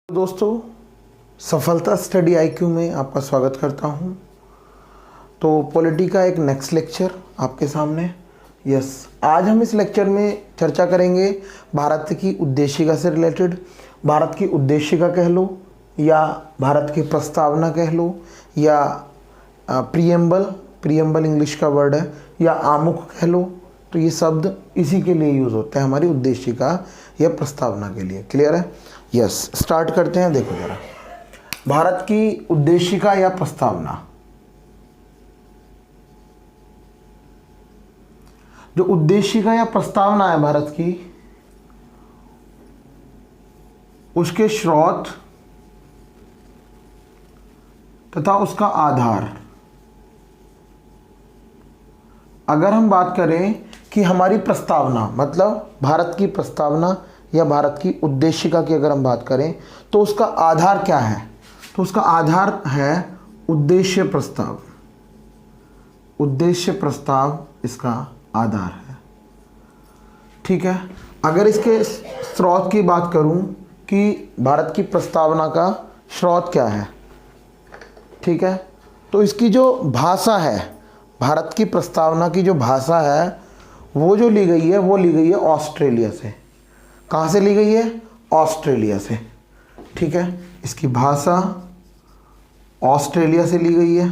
दोस्तों, सफलता study IQ में आपका स्वागत करता हूं। तो पॉलिटी का एक नेक्स्ट लेक्चर आपके सामने। आज हम इस लेक्चर में चर्चा करेंगे भारत की उद्देशिका से रिलेटेड। भारत की उद्देशिका कह लो या भारत की प्रस्तावना कह लो या प्रियम्बल इंग्लिश का वर्ड है, या आमुख कह लो। तो ये शब्द इसी के लिए यूज़ होता है, हमारी उद्देशिका या प्रस्तावना के लिए। क्लियर है? स्टार्ट करते हैं। देखो जरा, भारत की उद्देशिका या प्रस्तावना, जो उद्देशिका या प्रस्तावना है भारत की, उसके स्रोत तथा उसका आधार। अगर हम बात करें कि हमारी प्रस्तावना मतलब भारत की प्रस्तावना या भारत की उद्देशिका की अगर हम बात करें तो उसका आधार क्या है? तो उसका आधार है उद्देश्य प्रस्ताव। उद्देश्य प्रस्ताव इसका आधार है। ठीक है। अगर इसके स्रोत की बात करूं कि भारत की प्रस्तावना का स्रोत क्या है, ठीक है, तो इसकी जो भाषा है, भारत की प्रस्तावना की जो भाषा है वो जो ली गई है वो ली गई है ऑस्ट्रेलिया से। कहाँ से ली गई है? ऑस्ट्रेलिया से। ठीक है, इसकी भाषा ऑस्ट्रेलिया से ली गई है।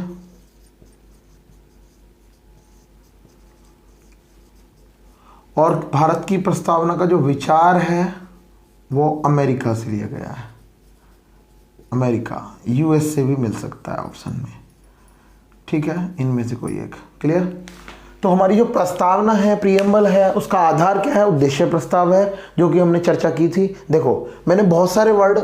और भारत की प्रस्तावना का जो विचार है वो अमेरिका से लिया गया है। अमेरिका, यूएस से भी मिल सकता है ऑप्शन में। ठीक है, इनमें से कोई एक। क्लियर? तो हमारी जो प्रस्तावना है, प्रियम्बल है, उसका आधार क्या है? उद्देश्य प्रस्ताव है, जो कि हमने चर्चा की थी। देखो, मैंने बहुत सारे वर्ड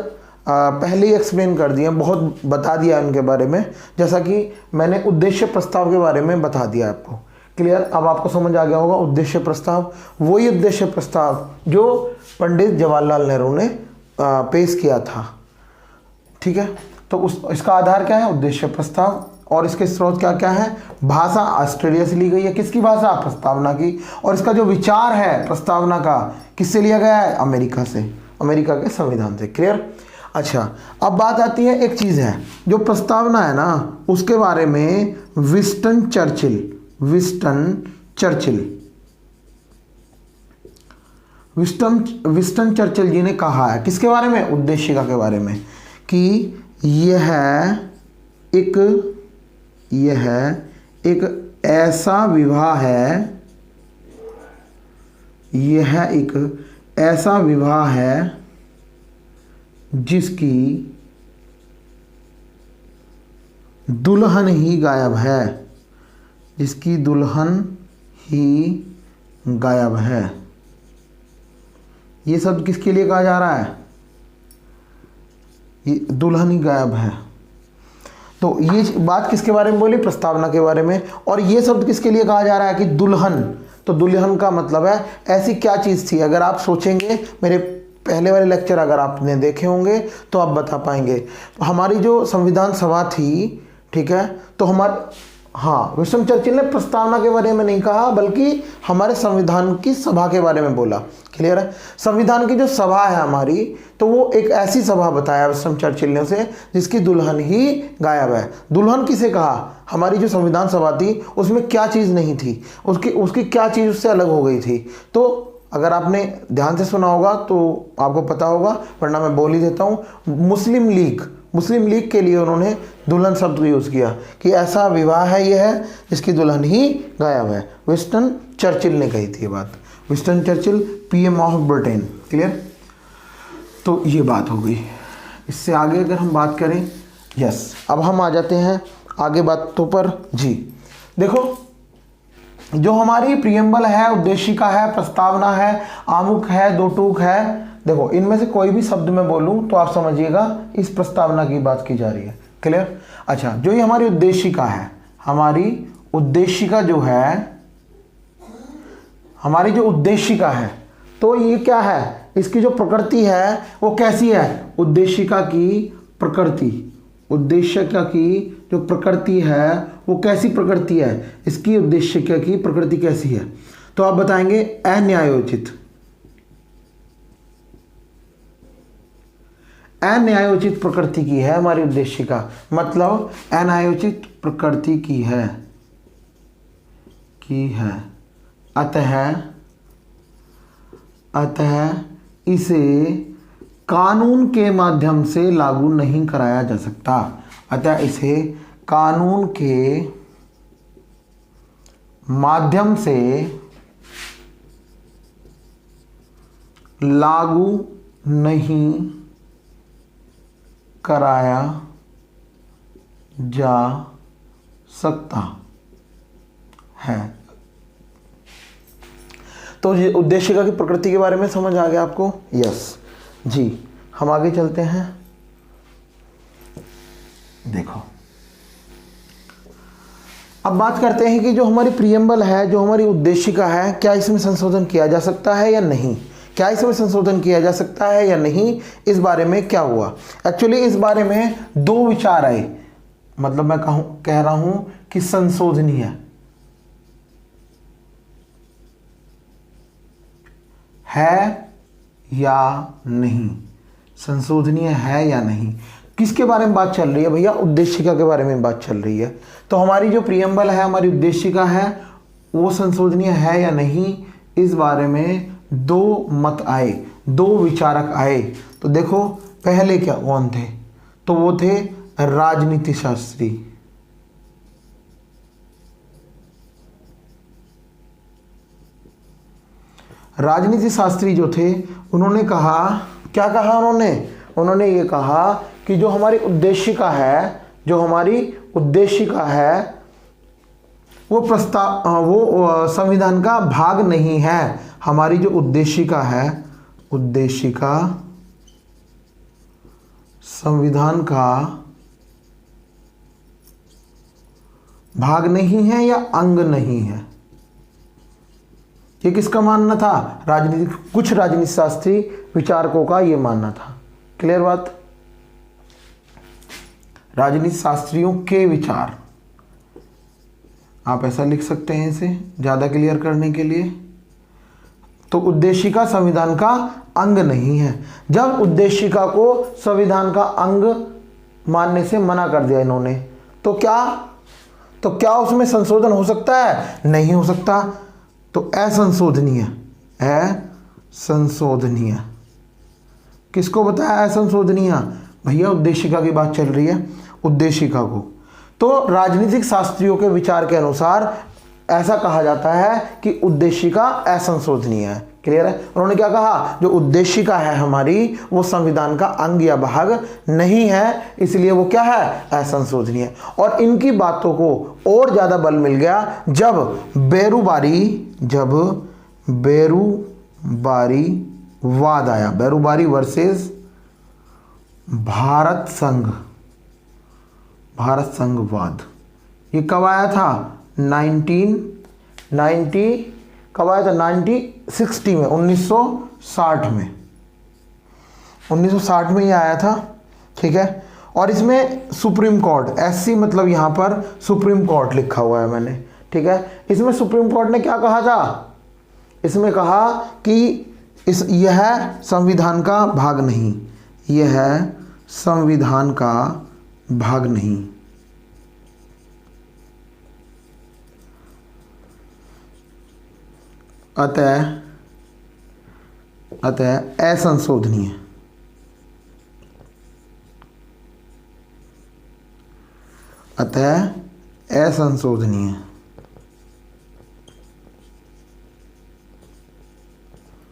पहले ही एक्सप्लेन कर दिए, बहुत बता दिया उनके बारे में। जैसा कि मैंने उद्देश्य प्रस्ताव के बारे में बता दिया आपको। क्लियर? अब आपको समझ आ गया होगा उद्देश्य प्रस्ताव। वही उद्देश्य प्रस्ताव जो पंडित जवाहरलाल नेहरू ने पेश किया था। ठीक है, तो इसका आधार क्या है? उद्देश्य प्रस्ताव। और इसके स्रोत क्या क्या है? भाषा ऑस्ट्रेलिया से ली गई है। किसकी भाषा? प्रस्तावना की। और इसका जो विचार है प्रस्तावना का, किससे लिया गया है? अमेरिका से, अमेरिका के संविधान से। क्लियर? अच्छा, अब बात आती है, एक चीज़ है जो प्रस्तावना है ना, उसके बारे में विंस्टन चर्चिल जी ने कहा है। किसके बारे में? उद्देशिका के बारे में, कि यह एक ऐसा विवाह है, यह एक ऐसा विवाह है जिसकी दुल्हन ही गायब है, जिसकी दुल्हन ही गायब है। ये शब्द किसके लिए कहा जा रहा है? ये दुल्हन ही गायब है। तो ये बात किसके बारे में बोली? प्रस्तावना के बारे में। और ये शब्द किसके लिए कहा जा रहा है कि दुल्हन? तो दुल्हन का मतलब है ऐसी क्या चीज़ थी। अगर आप सोचेंगे, मेरे पहले वाले लेक्चर अगर आपने देखे होंगे तो आप बता पाएंगे। तो हमारी जो संविधान सभा थी, ठीक है, तो विंस्टन चर्चिल ने प्रस्तावना के बारे में नहीं कहा, बल्कि हमारे संविधान की सभा के बारे में बोला। क्लियर है? संविधान की जो सभा है हमारी, तो वो एक ऐसी सभा बताया विंस्टन चर्चिल ने उसे, जिसकी दुल्हन ही गायब है। दुल्हन किसे कहा? हमारी जो संविधान सभा थी उसमें क्या चीज़ नहीं थी, उसकी क्या चीज़ उससे अलग हो गई थी। तो अगर आपने ध्यान से सुना होगा तो आपको पता होगा, वरना मैं बोल ही देता हूँ। मुस्लिम लीग के लिए उन्होंने दुल्हन शब्द को यूज़ किया कि ऐसा विवाह है ये है जिसकी दुल्हन ही गायब है। विंस्टन चर्चिल ने कही थी ये बात। Winston Churchill, PM of Britain. Clear? तो ये बात हो गई। इससे आगे अगर हम बात करें, अब हम आ जाते हैं आगे बातों पर। जी देखो, जो हमारी प्रियम्बल है, उद्देशिका है, प्रस्तावना है, आमुख है, दो टूक है, देखो इनमें से कोई भी शब्द मैं बोलूं तो आप समझिएगा इस प्रस्तावना की बात की जा रही है। क्लियर? अच्छा, जो ये हमारी उद्देशिका है, हमारी उद्देशिका जो है, हमारी जो उद्देशिका है, तो ये क्या है? इसकी जो प्रकृति है वो कैसी है? उद्देशिका की प्रकृति, उद्देशिका की जो प्रकृति है वो कैसी प्रकृति है? इसकी उद्देशिका की प्रकृति कैसी है? तो आप बताएंगे अन्यायोचित। अन्यायोचित प्रकृति की है हमारी उद्देशिका, मतलब अन्यायोचित प्रकृति की है अतः इसे कानून के माध्यम से लागू नहीं कराया जा सकता। अतः इसे कानून के माध्यम से लागू नहीं कराया जा सकता है। तो ये उद्देशिका की प्रकृति के बारे में समझ आ गया आपको? यस जी। हम आगे चलते हैं। देखो, अब बात करते हैं कि जो हमारी प्रियम्बल है, जो हमारी उद्देशिका है, क्या इसमें संशोधन किया जा सकता है या नहीं? क्या इसमें संशोधन किया जा सकता है या नहीं, इस बारे में क्या हुआ? एक्चुअली इस बारे में दो विचार आए, मतलब मैं कह रहा हूं कि संशोधनीय है या नहीं, संशोधनीय है या नहीं। किसके बारे में बात चल रही है भैया? उद्देशिका के बारे में बात चल रही है। तो हमारी जो प्रियम्बल है, हमारी उद्देशिका है, वो संशोधनीय है या नहीं, इस बारे में दो मत आए, दो विचारक आए। तो देखो, पहले क्या कौन थे? तो वो थे राजनीति शास्त्री। राजनीति शास्त्री जो थे, उन्होंने कहा, क्या कहा उन्होंने ये कहा कि जो हमारी उद्देशिका है वो संविधान का भाग नहीं है। हमारी जो उद्देशिका है, उद्देशिका संविधान का भाग नहीं है या अंग नहीं है। ये किसका मानना था? कुछ राजनीति शास्त्री विचारकों का ये मानना था। क्लियर बात? राजनीति शास्त्रियों के विचार, आप ऐसा लिख सकते हैं इसे ज्यादा क्लियर करने के लिए। तो उद्देशिका संविधान का अंग नहीं है। जब उद्देशिका को संविधान का अंग मानने से मना कर दिया इन्होंने, तो क्या उसमें संशोधन हो सकता है? नहीं हो सकता। तो असंशोधनीय, असंशोधनीय किसको बताया? असंशोधनीय भैया, उद्देशिका की बात चल रही है, उद्देशिका को। तो राजनीतिक शास्त्रियों के विचार के अनुसार ऐसा कहा जाता है कि उद्देशिका असंशोधनीय है। क्लियर है? उन्होंने क्या कहा? जो उद्देशिका है हमारी, वो संविधान का अंग या भाग नहीं है, इसलिए वो क्या है? असंशोधनीय। और इनकी बातों को और ज्यादा बल मिल गया जब बेरूबारीवाद आया। बेरूबारी वर्सेस भारत संघवाद। ये कब आया था? 1960 में, 1960 में ये आया था। ठीक है? और इसमें सुप्रीम कोर्ट, एससी मतलब यहां पर सुप्रीम कोर्ट लिखा हुआ है मैंने। ठीक है? इसमें सुप्रीम कोर्ट ने क्या कहा था? इसमें कहा कि यह संविधान का भाग नहीं, यह संविधान का भाग नहीं। अतः असंशोधनीय।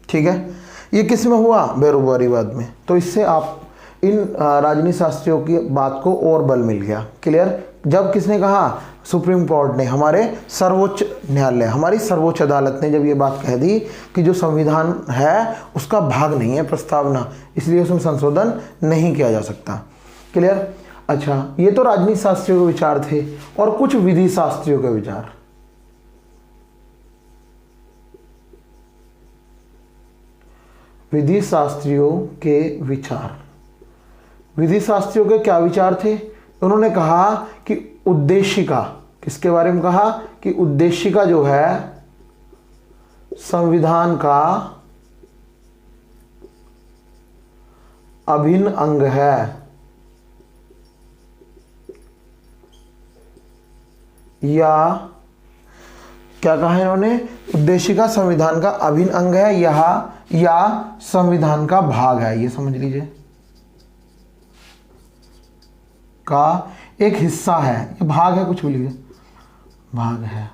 ठीक है? ये किस में हुआ? बेरूबारीवाद में। तो इससे आप इन राजनीति शास्त्रियों की बात को और बल मिल गया। क्लियर? जब किसने कहा? सुप्रीम कोर्ट ने, हमारे सर्वोच्च न्यायालय, हमारी सर्वोच्च अदालत ने जब ये बात कह दी कि जो संविधान है उसका भाग नहीं है प्रस्तावना, इसलिए उसमें संशोधन नहीं किया जा सकता। क्लियर? अच्छा, ये तो राजनीति शास्त्रियों के विचार थे। और कुछ विधि शास्त्रियों के विचार। विधि शास्त्रियों के क्या विचार थे? उन्होंने कहा कि उद्देशिका, किसके बारे में कहा? कि उद्देशिका जो है संविधान का अभिन्न अंग है, या क्या कहा है इन्होंने, उद्देशिका संविधान का अभिन्न अंग है या संविधान का भाग है, ये समझ लीजिए, का एक हिस्सा है, ये भाग है, कुछ भी लीजिए, भाग है।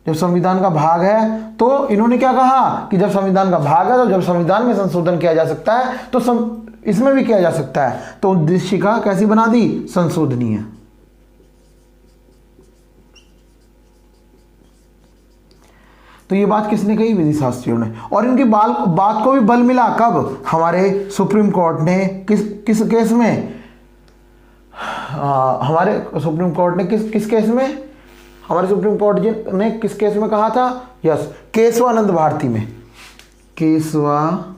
जब संविधान का भाग है तो इन्होंने क्या कहा कि जब संविधान का भाग है तो जब संविधान में संशोधन किया जा सकता है तो इसमें भी किया जा सकता है, तो उद्देशिका कैसी बना दी, संशोधनीय। तो ये बात किसने कही, विधि शास्त्रियों ने, और इनकी बात को भी बल मिला कब, हमारे सुप्रीम कोर्ट ने किस केस में, हमारे सुप्रीम कोर्ट ने किस केस में, हमारे सुप्रीम कोर्ट जी ने किस केस में कहा था, यस, केशवानंद भारती में, केशवानंद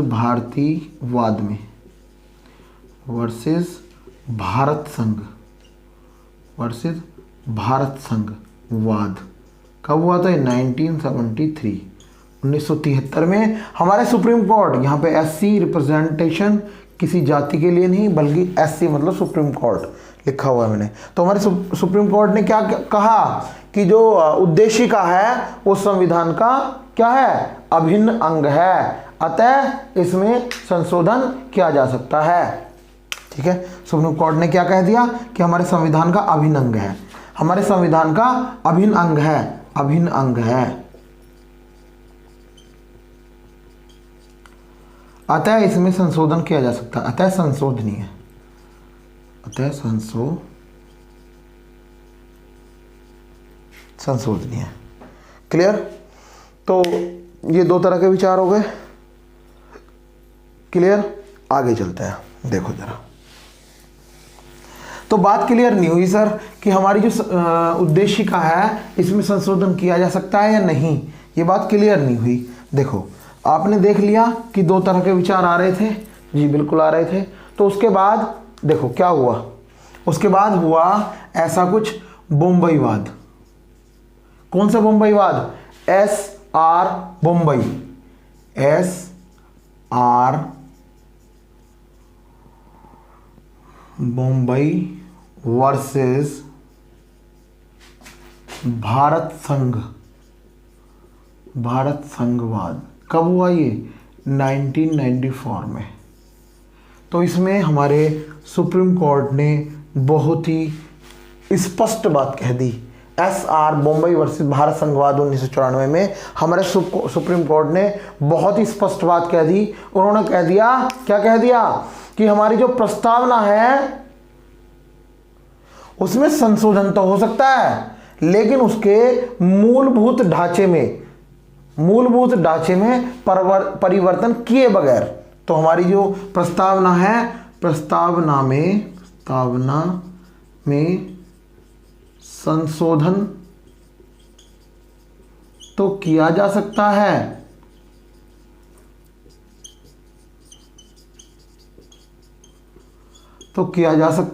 भारती वाद में वर्सेस भारत संघ वाद कब हुआ था, 1973, 1973 में हमारे सुप्रीम कोर्ट, यहाँ पे एससी रिप्रेजेंटेशन किसी जाति के लिए नहीं बल्कि एससी मतलब सुप्रीम कोर्ट लिखा हुआ है मैंने, तो हमारे सुप्रीम कोर्ट ने क्या कहा कि जो उद्देशिका है वो संविधान का क्या है, अभिन्न अंग है, अतः इसमें संशोधन किया जा सकता है। ठीक है, सुप्रीम कोर्ट ने क्या कह दिया कि हमारे संविधान का अभिन्न अंग है, हमारे संविधान का अभिन्न अंग है, अतः इसमें संशोधन किया जा सकता है, अतः संशोधनीय, संशोधनीय। क्लियर। तो ये दो तरह के विचार हो गए। क्लियर। आगे चलते हैं, देखो जरा। तो बात क्लियर नहीं हुई सर कि हमारी जो उद्देशिका है इसमें संशोधन किया जा सकता है या नहीं, ये बात क्लियर नहीं हुई। देखो आपने देख लिया कि दो तरह के विचार आ रहे थे, जी बिल्कुल आ रहे थे। तो उसके बाद देखो क्या हुआ, उसके बाद हुआ ऐसा कुछ बम्बईवाद। कौन सा बम्बईवाद, SR Bombay, SR Bombay versus Bharat संघवाद। कब हुआ ये, 1994 में। तो इसमें हमारे सुप्रीम कोर्ट ने बहुत ही स्पष्ट बात कह दी। SR बम्बई वर्सेस भारत संघवाद 1994 में हमारे सुप्रीम कोर्ट ने बहुत ही स्पष्ट बात कह दी। उन्होंने कह दिया, क्या कह दिया कि हमारी जो प्रस्तावना है उसमें संशोधन तो हो सकता है लेकिन उसके मूलभूत ढांचे में परिवर्तन किए बगैर। तो हमारी जो प्रस्तावना है, प्रस्तावना में संशोधन तो किया जा सकता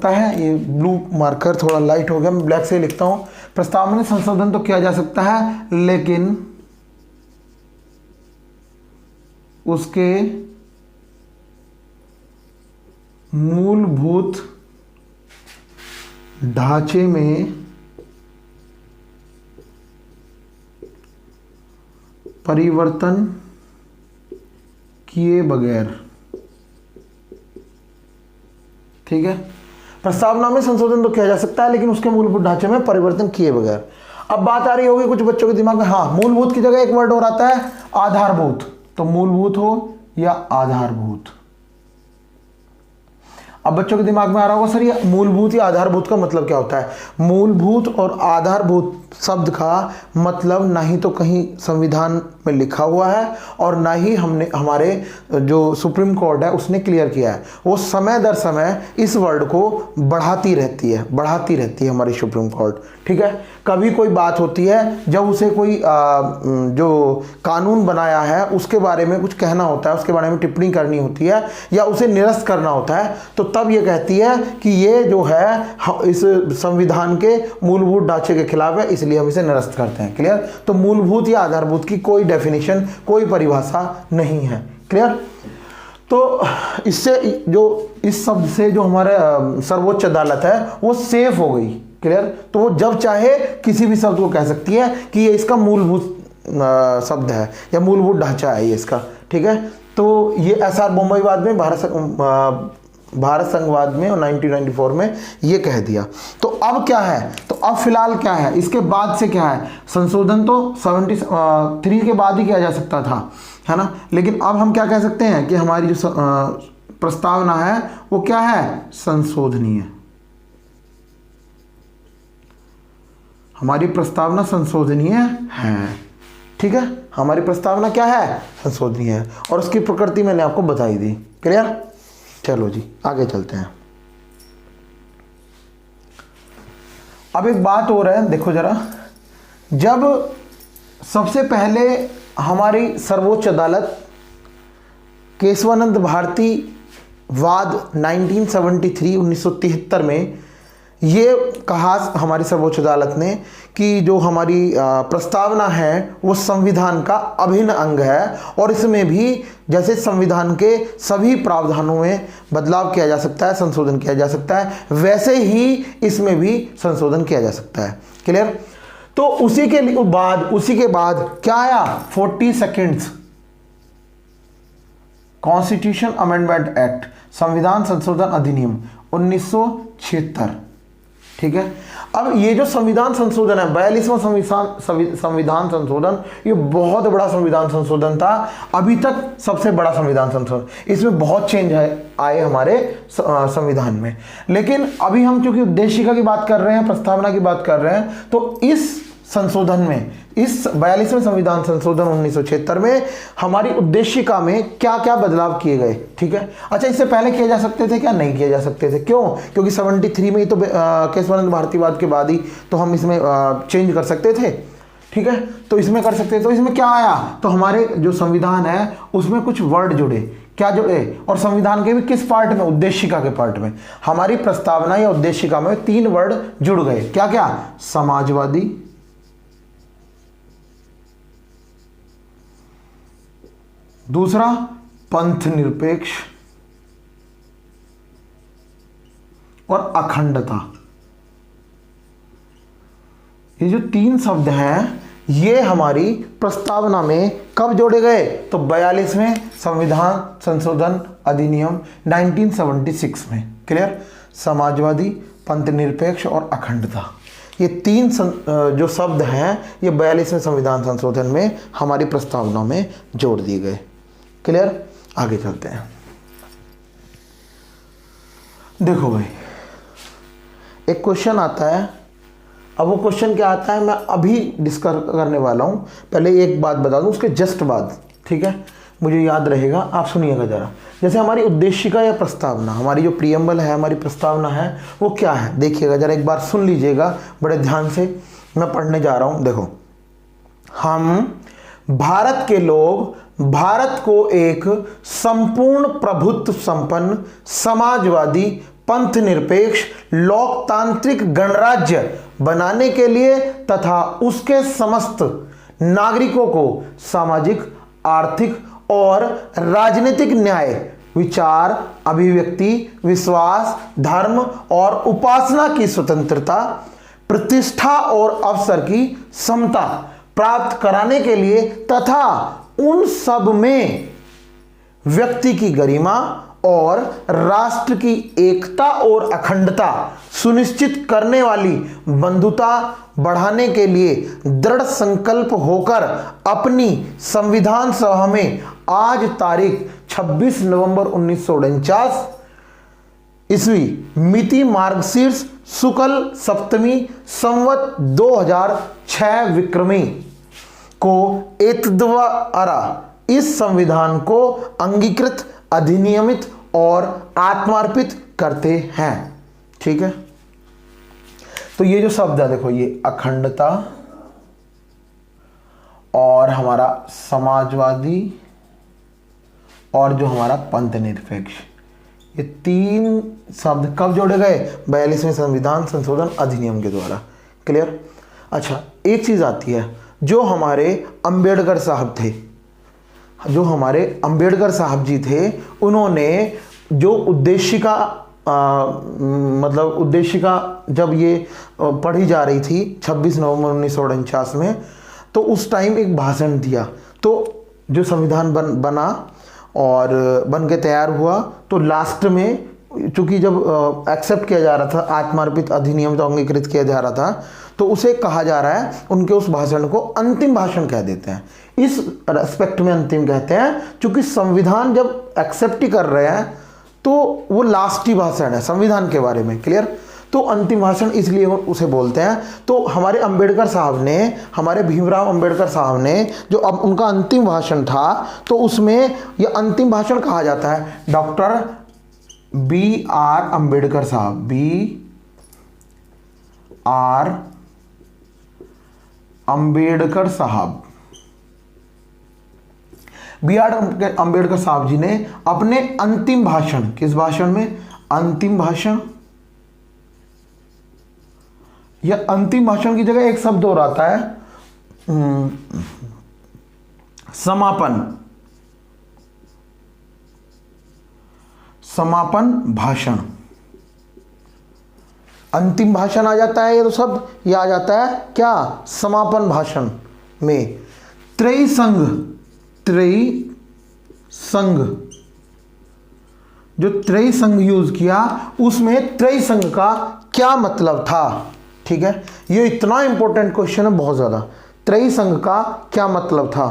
है, ये ब्लू मार्कर थोड़ा लाइट हो गया, मैं ब्लैक से लिखता हूं। प्रस्तावना में संशोधन तो किया जा सकता है लेकिन उसके मूलभूत ढांचे में परिवर्तन किए बगैर। ठीक है, प्रस्तावना में संशोधन तो किया जा सकता है लेकिन उसके मूलभूत ढांचे में परिवर्तन किए बगैर। अब बात आ रही होगी कुछ बच्चों के दिमाग में, हाँ मूलभूत की जगह एक वर्ड और आता है आधारभूत। तो मूलभूत हो या आधारभूत। अब बच्चों के दिमाग में आ रहा होगा सर ये मूलभूत या आधारभूत का मतलब क्या होता है। मूलभूत और आधारभूत शब्द का मतलब ना ही तो कहीं संविधान में लिखा हुआ है और ना ही हमारे जो सुप्रीम कोर्ट है उसने क्लियर किया है। वो समय दर समय इस वर्ड को बढ़ाती रहती है हमारी सुप्रीम कोर्ट। ठीक है, कभी कोई बात होती है जब उसे कोई जो कानून बनाया है उसके बारे में कुछ कहना होता है, उसके बारे में टिप्पणी करनी होती है या उसे निरस्त करना होता है, तो तब ये कहती है कि ये जो है इस संविधान के मूलभूत ढांचे के खिलाफ है, इसलिए हम इसे निरस्त करते हैं। क्लियर। तो मूलभूत या आधारभूत की कोई डेफिनेशन, कोई परिभाषा नहीं है। क्लियर? तो इससे जो इस शब्द से जो हमारे सर्वोच्च अदालत है वो सेफ हो गई। क्लियर? तो वो जब चाहे किसी भी शब्द को कह सकती है कि ये इसका मूलभूत शब्द है या मूलभूत ढांचा है ये इसका। ठीक है? तो ये एसआर बोम्बईवाद में भारत संघवाद में और 1994 में ये कह दिया। तो अब क्या है? तो अब फिलहाल क्या है? इसके बाद से क्या है? संशोधन तो 73 के बाद ही किया जा सकता था, है ना? लेकिन अब हम क्या कह सकते हैं कि हमारी जो प्रस्तावना है वो क्या है? संशोधनीय। हमारी प्रस्तावना संशोधनीय है। ठीक है? हमारी प्रस्तावना क्या है? संशोधनीय है। और उसकी प्रकृति मैंने आपको बताई दी। क्लियर? चलो जी आगे चलते हैं। अब एक बात हो रहा है, देखो जरा, जब सबसे पहले हमारी सर्वोच्च अदालत केशवानंद भारती वाद 1973 में ये कहा हमारी सर्वोच्च अदालत ने कि जो हमारी प्रस्तावना है वो संविधान का अभिन्न अंग है और इसमें भी जैसे संविधान के सभी प्रावधानों में बदलाव किया जा सकता है, संशोधन किया जा सकता है, वैसे ही इसमें भी संशोधन किया जा सकता है। क्लियर? तो उसी के बाद क्या आया? 40 सेकेंड्स कॉन्स्टिट्यूशन अमेंडमेंट एक्ट, संविधान संशोधन अधिनियम 1976। ठीक है? अब ये जो संविधान संशोधन है, 42वां संविधान संशोधन, ये बहुत बड़ा संविधान संशोधन था, अभी तक सबसे बड़ा संविधान संशोधन। इसमें बहुत चेंज आए हमारे संविधान में। लेकिन अभी हम चूंकि उद्देशिका की बात कर रहे हैं, प्रस्तावना की बात कर रहे हैं, तो इस संशोधन में, इस 42वें संविधान संशोधन 1976 में हमारी उद्देशिका में क्या क्या बदलाव किए गए। ठीक है? अच्छा, इससे पहले किए जा सकते थे क्या? नहीं किए जा सकते थे। क्यों? क्योंकि 73 में ही तो केशवानंद भारतीवाद के बाद ही तो हम इसमें चेंज कर सकते थे। ठीक है? तो इसमें कर सकते थे। तो इसमें क्या आया? तो हमारे जो संविधान है उसमें कुछ वर्ड जुड़े। क्या जुड़े? और संविधान के भी किस पार्ट में? उद्देशिका के पार्ट में। हमारी प्रस्तावना या उद्देशिका में 3 वर्ड जुड़ गए। क्या क्या? समाजवादी, दूसरा पंथ निरपेक्ष और अखंडता। ये जो 3 शब्द हैं ये हमारी प्रस्तावना में कब जोड़े गए? तो 42वें संविधान संशोधन अधिनियम 1976 में। क्लियर? समाजवादी, पंथ निरपेक्ष और अखंडता, ये 3 जो शब्द हैं ये 42वें संविधान संशोधन में हमारी प्रस्तावना में जोड़ दिए गए। क्लियर? आगे चलते हैं। देखो भाई, एक क्वेश्चन आता है। अब वो क्वेश्चन क्या आता है मैं अभी डिस्कस करने वाला हूं। पहले एक बात बता दूं उसके जस्ट बाद। ठीक है? मुझे याद रहेगा, आप सुनिएगा जरा। जैसे हमारी उद्देशिका या प्रस्तावना, हमारी जो प्रीएम्बल है, हमारी प्रस्तावना है, वो क्या है? देखिएगा जरा, एक बार सुन लीजिएगा बड़े ध्यान से। मैं पढ़ने जा रहा हूं। देखो, हम भारत के लोग भारत को एक संपूर्ण प्रभुत्व संपन्न समाजवादी पंथ निरपेक्ष लोकतांत्रिक गणराज्य बनाने के लिए तथा उसके समस्त नागरिकों को सामाजिक, आर्थिक और राजनीतिक न्याय, विचार, अभिव्यक्ति, विश्वास, धर्म और उपासना की स्वतंत्रता, प्रतिष्ठा और अवसर की समता प्राप्त कराने के लिए तथा उन सब में व्यक्ति की गरिमा और राष्ट्र की एकता और अखंडता सुनिश्चित करने वाली बंधुता बढ़ाने के लिए दृढ़ संकल्प होकर अपनी संविधान सभा में आज तारीख 26 नवंबर 1949 ईस्वी मिति मार्गशीर्ष शुक्ल सप्तमी संवत 2006 विक्रमी को एतद्वारा इस संविधान को अंगीकृत, अधिनियमित और आत्मार्पित करते हैं। ठीक है? तो ये जो शब्द है देखो, ये अखंडता और हमारा समाजवादी और जो हमारा पंथ निरपेक्ष, ये 3 शब्द कब जोड़े गए? 42वें संविधान संशोधन अधिनियम के द्वारा। क्लियर? अच्छा, एक चीज आती है, जो हमारे अंबेडकर साहब थे, जो हमारे अंबेडकर साहब जी थे, उन्होंने जो उद्देशिका मतलब उद्देशिका जब ये पढ़ी जा रही थी 26 नवंबर 1949 में, तो उस टाइम एक भाषण दिया। तो जो संविधान बना और बन के तैयार हुआ, तो लास्ट में चूंकि जब एक्सेप्ट किया जा रहा था, आत्मार्पित अधिनियम तो अंगीकृत किया जा रहा था, तो उसे कहा जा रहा है, उनके उस भाषण को अंतिम भाषण कह देते हैं। इस रेस्पेक्ट में अंतिम कहते हैं, चूंकि संविधान जब एक्सेप्ट ही कर रहे हैं तो वो लास्ट ही भाषण है संविधान के बारे में, क्लियर। तो अंतिम भाषण इसलिए उसे बोलते हैं। तो हमारे अंबेडकर साहब ने, हमारे भीमराव अंबेडकर साहब ने जो अब उनका अंतिम भाषण था, तो उसमें यह अंतिम भाषण कहा जाता है डॉक्टर B.R. अंबेडकर साहब, B.R. अंबेडकर साहब, B.R. अंबेडकर साहब जी ने अपने अंतिम भाषण, किस भाषण में, अंतिम भाषण, या अंतिम भाषण की जगह एक शब्द और आता है समापन, समापन भाषण। अंतिम भाषण आ जाता है ये तो शब्द, ये आ जाता है क्या, समापन भाषण में त्रयी संघ, जो त्रयी संघ यूज किया, उसमें त्रयी संघ का क्या मतलब था, ठीक है। ये इतना इंपॉर्टेंट क्वेश्चन है बहुत ज्यादा। त्रयी संघ का क्या मतलब था,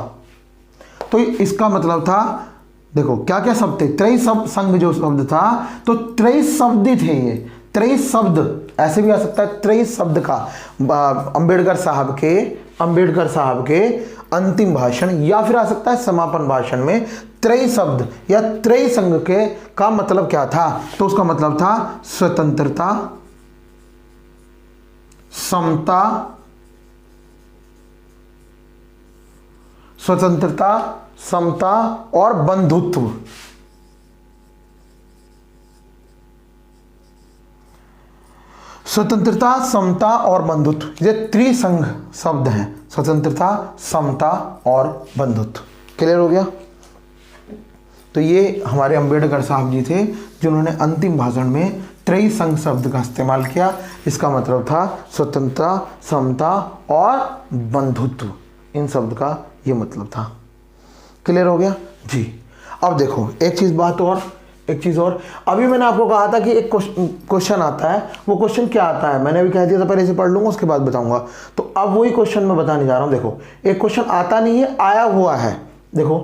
तो इसका मतलब था, देखो क्या क्या शब्द थे, त्रयी संघ जो शब्द था, तो त्रयी शब्द थे ये, त्रयी शब्द ऐसे भी आ सकता है, त्रयी शब्द का अंबेडकर साहब के अंतिम भाषण, या फिर आ सकता है समापन भाषण में त्रयी शब्द या त्रयी संघ के का मतलब क्या था। तो उसका मतलब था स्वतंत्रता, समता, स्वतंत्रता, समता और बंधुत्व। स्वतंत्रता, समता और बंधुत्व, ये त्रिसंघ शब्द हैं, स्वतंत्रता, समता और बंधुत्व। क्लियर हो गया। तो ये हमारे अंबेडकर साहब जी थे जिन्होंने अंतिम भाषण में त्रयी संघ शब्द का इस्तेमाल किया। इसका मतलब था स्वतंत्रता, समता और बंधुत्व, इन शब्द का ये मतलब था। क्लियर हो गया जी। अब देखो एक चीज़ और, अभी मैंने आपको कहा था कि एक क्वेश्चन आता है, वो क्वेश्चन क्या आता है मैंने अभी कह दिया था, पहले इसे पढ़ लूंगा उसके बाद बताऊंगा। तो अब वही क्वेश्चन मैं बताने जा रहा हूं। देखो एक क्वेश्चन आता नहीं है, आया हुआ है। देखो,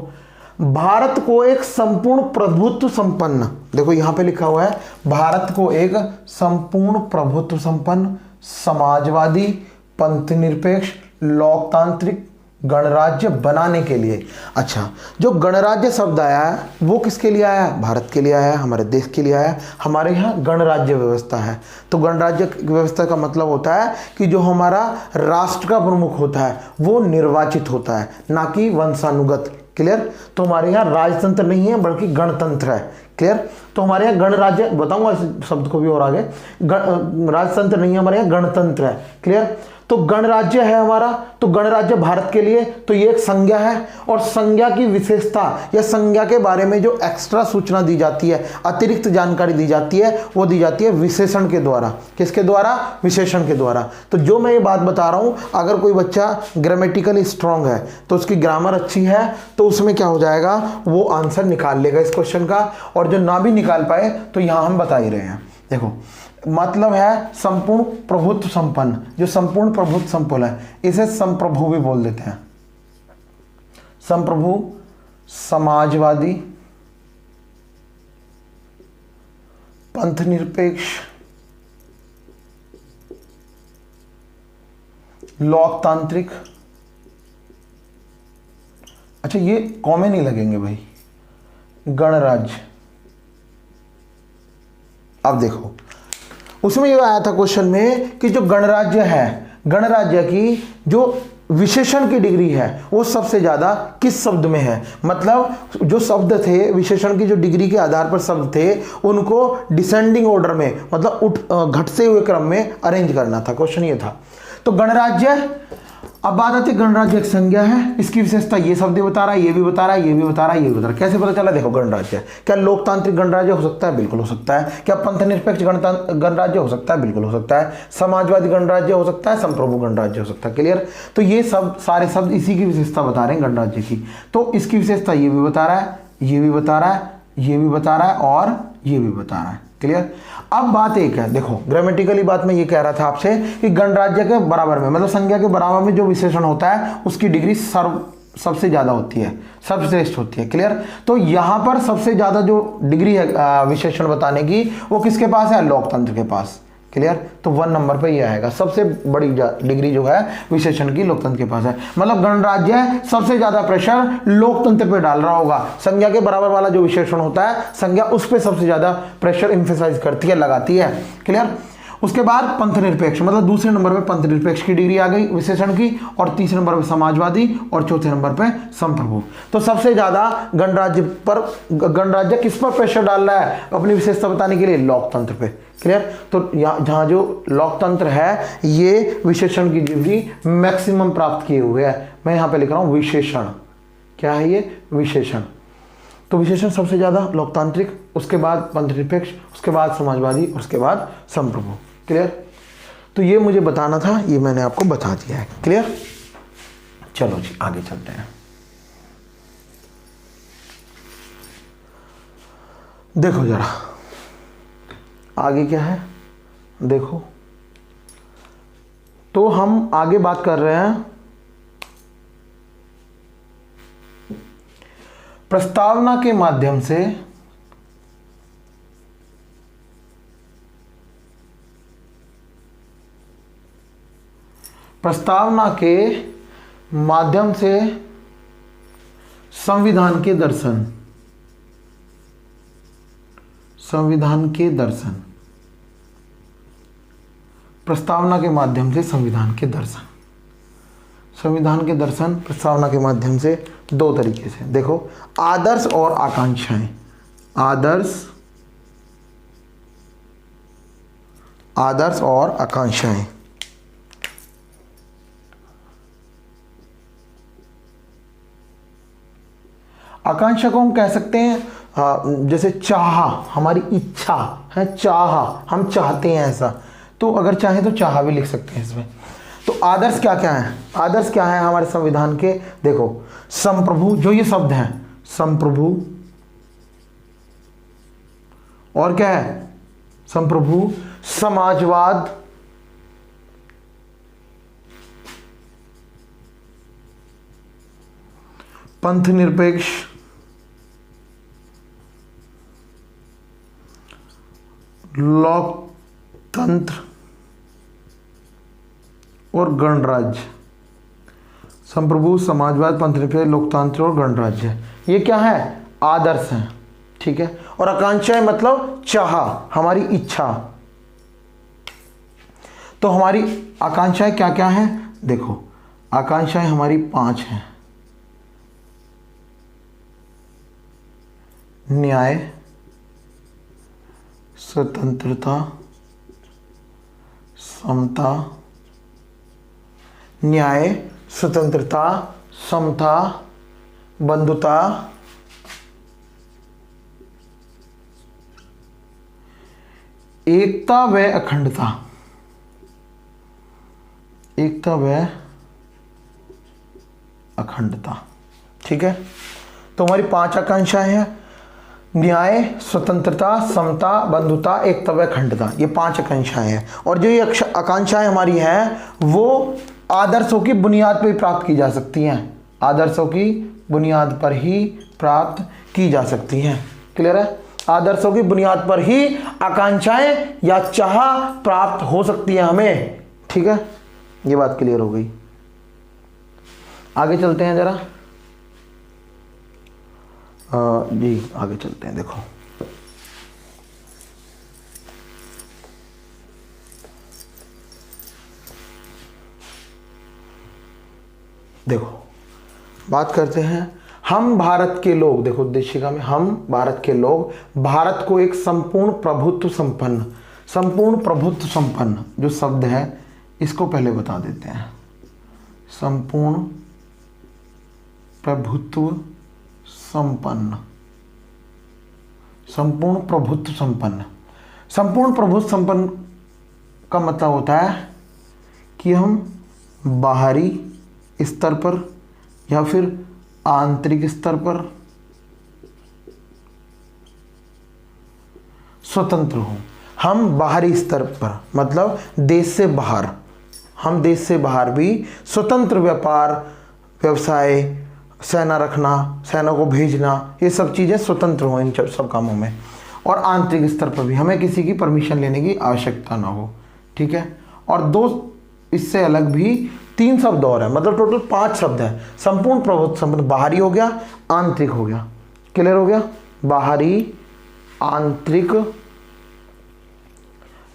भारत को एक संपूर्ण प्रभुत्व संपन्न, देखो यहां पे लिखा हुआ है, भारत को एक संपूर्ण प्रभुत्व संपन्न, समाजवादी, पंथनिरपेक्ष, लोकतांत्रिक गणराज्य बनाने के लिए। अच्छा, जो गणराज्य शब्द आया है वो किसके लिए आया है, भारत के लिए आया है, हमारे देश के लिए आया है। हमारे यहाँ गणराज्य व्यवस्था है, तो गणराज्य व्यवस्था का मतलब होता है कि जो हमारा राष्ट्र का प्रमुख होता है वो निर्वाचित होता है, ना कि वंशानुगत। क्लियर। तो हमारे यहाँ राजतंत्र नहीं है बल्कि गणतंत्र है। क्लियर। तो हमारे यहाँ गणराज्य, बताऊंगा इस शब्द को भी और आगे, राजतंत्र नहीं है, हमारे यहाँ गणतंत्र है। क्लियर। तो गणराज्य है हमारा, तो गणराज्य भारत के लिए, तो ये एक संज्ञा है, और संज्ञा की विशेषता या संज्ञा के बारे में जो एक्स्ट्रा सूचना दी जाती है, अतिरिक्त जानकारी दी जाती है, वो दी जाती है विशेषण के द्वारा। किसके द्वारा, विशेषण के द्वारा। तो जो मैं ये बात बता रहा हूँ, अगर कोई बच्चा ग्रामेटिकली स्ट्रांग है तो उसकी ग्रामर अच्छी है, तो उसमें क्या हो जाएगा, वो आंसर निकाल लेगा इस क्वेश्चन का। और जो ना भी निकाल पाए तो यहाँ हम बता ही रहे हैं। देखो मतलब है संपूर्ण प्रभुत्व संपन्न, जो संपूर्ण प्रभुत्व संपन्न है इसे संप्रभु भी बोल देते हैं। संप्रभु, समाजवादी, पंथनिरपेक्ष, लोकतांत्रिक। अच्छा ये कॉमन ही लगेंगे भाई, गणराज्य। अब देखो उसमें ये आया था क्वेश्चन में कि जो गणराज्य है, गणराज्य की जो विशेषण की डिग्री है वो सबसे ज्यादा किस शब्द में है। मतलब जो शब्द थे, विशेषण की जो डिग्री के आधार पर शब्द थे, उनको डिसेंडिंग ऑर्डर में, मतलब घटते हुए क्रम में अरेंज करना था। क्वेश्चन ये था। तो गणराज्य अब बात आती है गणराज्य एक संज्ञा है, इसकी विशेषता ये शब्द बता रहा है, ये भी बता रहा है, ये भी बता रहा है, ये भी बता रहा है। कैसे पता चला? देखो गणराज्य, क्या लोकतांत्रिक गणराज्य हो सकता है? बिल्कुल हो सकता है। क्या पंथनिरपेक्ष गणराज्य हो सकता है? बिल्कुल हो सकता है। समाजवादी गणराज्य हो सकता है, संप्रभु गणराज्य हो सकता है। क्लियर? तो ये सब सारे शब्द इसी की विशेषता बता रहे हैं गणराज्य की। तो इसकी विशेषता ये भी बता रहा है, ये भी बता रहा है, ये भी बता रहा है और ये भी बता रहा है। क्लियर? अब बात एक है, देखो ग्रामेटिकली बात मैं ये कह रहा था आपसे कि गणराज्य के बराबर में, मतलब संज्ञा के बराबर में जो विशेषण होता है उसकी डिग्री सबसे ज्यादा होती है, सर्वश्रेष्ठ होती है। क्लियर? तो यहां पर सबसे ज्यादा जो डिग्री है विशेषण बताने की, वो किसके पास है? लोकतंत्र के पास। क्लियर? तो 1 नंबर पे ये आएगा, सबसे बड़ी डिग्री जो है विशेषण की लोकतंत्र के पास है। मतलब गणराज्य सबसे ज्यादा प्रेशर लोकतंत्र पे डाल रहा होगा। संज्ञा के बराबर वाला जो विशेषण होता है, संज्ञा उस पे सबसे ज्यादा प्रेशर एम्फेसाइज करती है, लगाती है। क्लियर? उसके बाद पंथनिरपेक्ष, मतलब दूसरे नंबर पे पंथनिरपेक्ष की डिग्री आ गई विशेषण की, और तीसरे नंबर पे समाजवादी, और चौथे नंबर पे संप्रभु। तो सबसे ज्यादा गणराज्य किस पर प्रेशर डाल रहा है अपनी विशेषता बताने के लिए? लोकतंत्र पे। क्लियर? तो जहां जो लोकतंत्र है, ये विशेषण की डिग्री मैक्सिमम प्राप्त किए हुए है। मैं यहां पे लिख रहा हूं विशेषण। क्या है ये? विशेषण। तो विशेषण सबसे ज्यादा लोकतांत्रिक, उसके बाद पंथनिरपेक्ष, उसके बाद समाजवादी, उसके बाद संप्रभु। क्लियर? तो ये मुझे बताना था, ये मैंने आपको बता दिया है। क्लियर? चलो जी आगे चलते हैं। देखो जरा आगे क्या है, देखो। तो हम आगे बात कर रहे हैं प्रस्तावना के माध्यम से संविधान के दर्शन, प्रस्तावना के माध्यम से संविधान के दर्शन प्रस्तावना के माध्यम से दो तरीके से। देखो, आदर्श और आकांक्षाएं। आदर्श और आकांक्षाएं। आकांक्षा को हम कह सकते हैं जैसे चाह, हमारी इच्छा है, चाह, हम चाहते हैं ऐसा। तो अगर चाहे तो चाह भी लिख सकते हैं इसमें। तो आदर्श क्या क्या है? आदर्श क्या है हमारे संविधान के? देखो, संप्रभु, जो ये शब्द हैं, संप्रभु, और क्या है? संप्रभु, समाजवाद, पंथनिरपेक्ष, लोकतंत्र और गणराज्य। संप्रभु, समाजवाद, पंथनिरपेक्ष, लोकतंत्र और गणराज्य, ये क्या है? आदर्श हैं। ठीक है? और आकांक्षाएं मतलब चाह, हमारी इच्छा। तो हमारी आकांक्षाएं क्या क्या हैं? देखो, आकांक्षाएं हमारी 5 हैं। न्याय, स्वतंत्रता, समता, न्याय, स्वतंत्रता, समता, बंधुता, एकता व अखंडता। एकता व अखंडता। ठीक है? तो हमारी 5 आकांक्षाएं हैं। न्याय, स्वतंत्रता, समता, बंधुता, एकता व अखंडता, ये 5 आकांक्षाएं हैं। और जो ये आकांक्षाएं हमारी हैं वो आदर्शों की बुनियाद पर प्राप्त की जा सकती हैं। आदर्शों की बुनियाद पर ही प्राप्त की जा सकती हैं। क्लियर है? आदर्शों की बुनियाद पर ही आकांक्षाएं या चाह प्राप्त हो सकती है हमें। ठीक है? ये बात क्लियर हो गई। आगे चलते हैं जरा। जी आगे चलते हैं। देखो, बात करते हैं हम भारत के लोग। देखो उद्देशिका में, हम भारत के लोग भारत को एक संपूर्ण प्रभुत्व संपन्न जो शब्द है इसको पहले बता देते हैं। संपूर्ण प्रभुत्व संपन्न, संपूर्ण प्रभुत्व संपन्न। संपूर्ण प्रभुत्व संपन्न का मतलब होता है कि हम बाहरी स्तर पर या फिर आंतरिक स्तर पर स्वतंत्र हों। हम बाहरी स्तर पर मतलब देश से बाहर, हम देश से बाहर भी स्वतंत्र व्यापार, व्यवसाय, सेना रखना, सेना को भेजना, ये सब चीज़ें स्वतंत्र हों इन सब कामों में। और आंतरिक स्तर पर भी हमें किसी की परमिशन लेने की आवश्यकता ना हो, ठीक है। और दो इससे अलग भी 3 शब्द और है, मतलब टोटल 5 शब्द है। संपूर्ण प्रभुत्व संपन्न, बाहरी हो गया, आंतरिक हो गया, क्लियर हो गया। बाहरी, आंतरिक,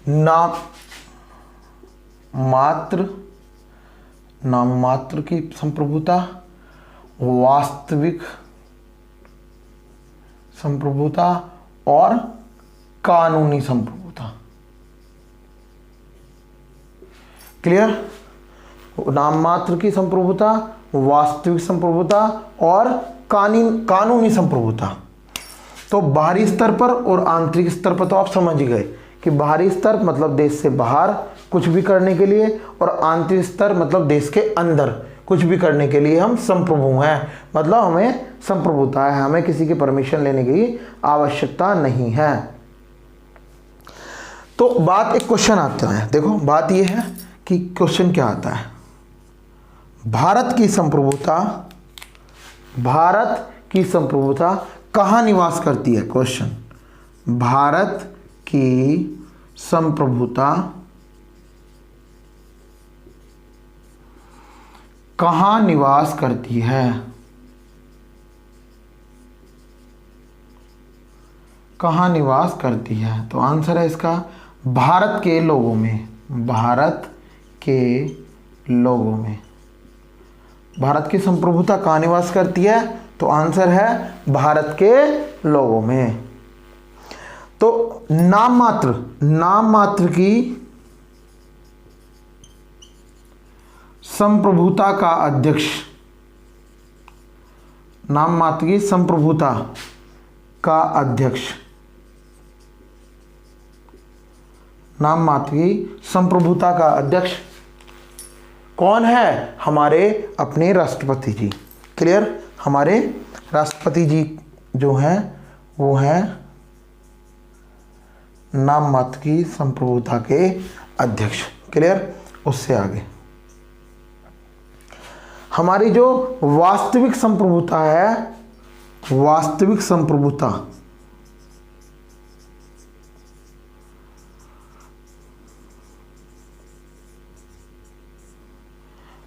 नाम मात्र की संप्रभुता, वास्तविक संप्रभुता और कानूनी संप्रभुता, क्लियर। नाम मात्र की संप्रभुता, वास्तविक संप्रभुता और कानूनी संप्रभुता। तो बाहरी स्तर पर और आंतरिक स्तर पर तो आप समझ ही गए कि बाहरी स्तर मतलब देश से बाहर कुछ भी करने के लिए, और आंतरिक स्तर मतलब देश के अंदर कुछ भी करने के लिए हम संप्रभु हैं, मतलब हमें संप्रभुता है, हमें किसी की परमिशन लेने की आवश्यकता नहीं है। तो बात, एक क्वेश्चन आता है, देखो बात यह है कि क्वेश्चन क्या आता है, भारत की संप्रभुता कहाँ निवास करती है। क्वेश्चन, भारत की संप्रभुता कहाँ निवास करती है, कहाँ निवास करती है। तो आंसर है इसका भारत के लोगों में, भारत के लोगों में। भारत की संप्रभुता कहाँ निवास करती है, तो आंसर है भारत के लोगों में। तो नाम मात्र की संप्रभुता का अध्यक्ष, नाम मात्र की संप्रभुता का अध्यक्ष, नाम मात्र की संप्रभुता का अध्यक्ष कौन है, हमारे अपने राष्ट्रपति जी, क्लियर। हमारे राष्ट्रपति जी जो हैं वो हैं नाम मात्र की संप्रभुता के अध्यक्ष, क्लियर। उससे आगे हमारी जो वास्तविक संप्रभुता है, वास्तविक संप्रभुता,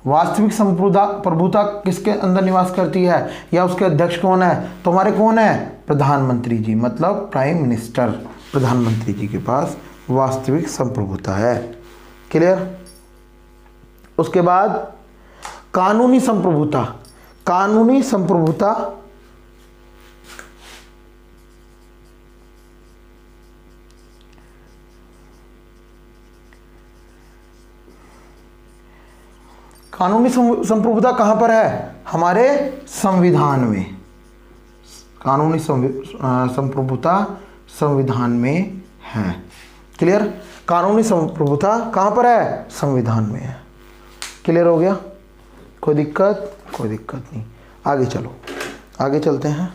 वास्तविक संप्रभुता किसके अंदर निवास करती है या उसके अध्यक्ष कौन है, तो हमारे कौन है, प्रधानमंत्री जी, मतलब प्राइम मिनिस्टर, प्रधानमंत्री जी के पास वास्तविक संप्रभुता है, क्लियर। उसके बाद कानूनी संप्रभुता, कानूनी संप्रभुता कानूनी संप्रभुता कहाँ पर है, हमारे संविधान में। कानूनी संप्रभुता संविधान में है, क्लियर। कानूनी संप्रभुता कहाँ पर है, संविधान में है, क्लियर हो गया। कोई दिक्कत नहीं। आगे चलो, आगे चलते हैं।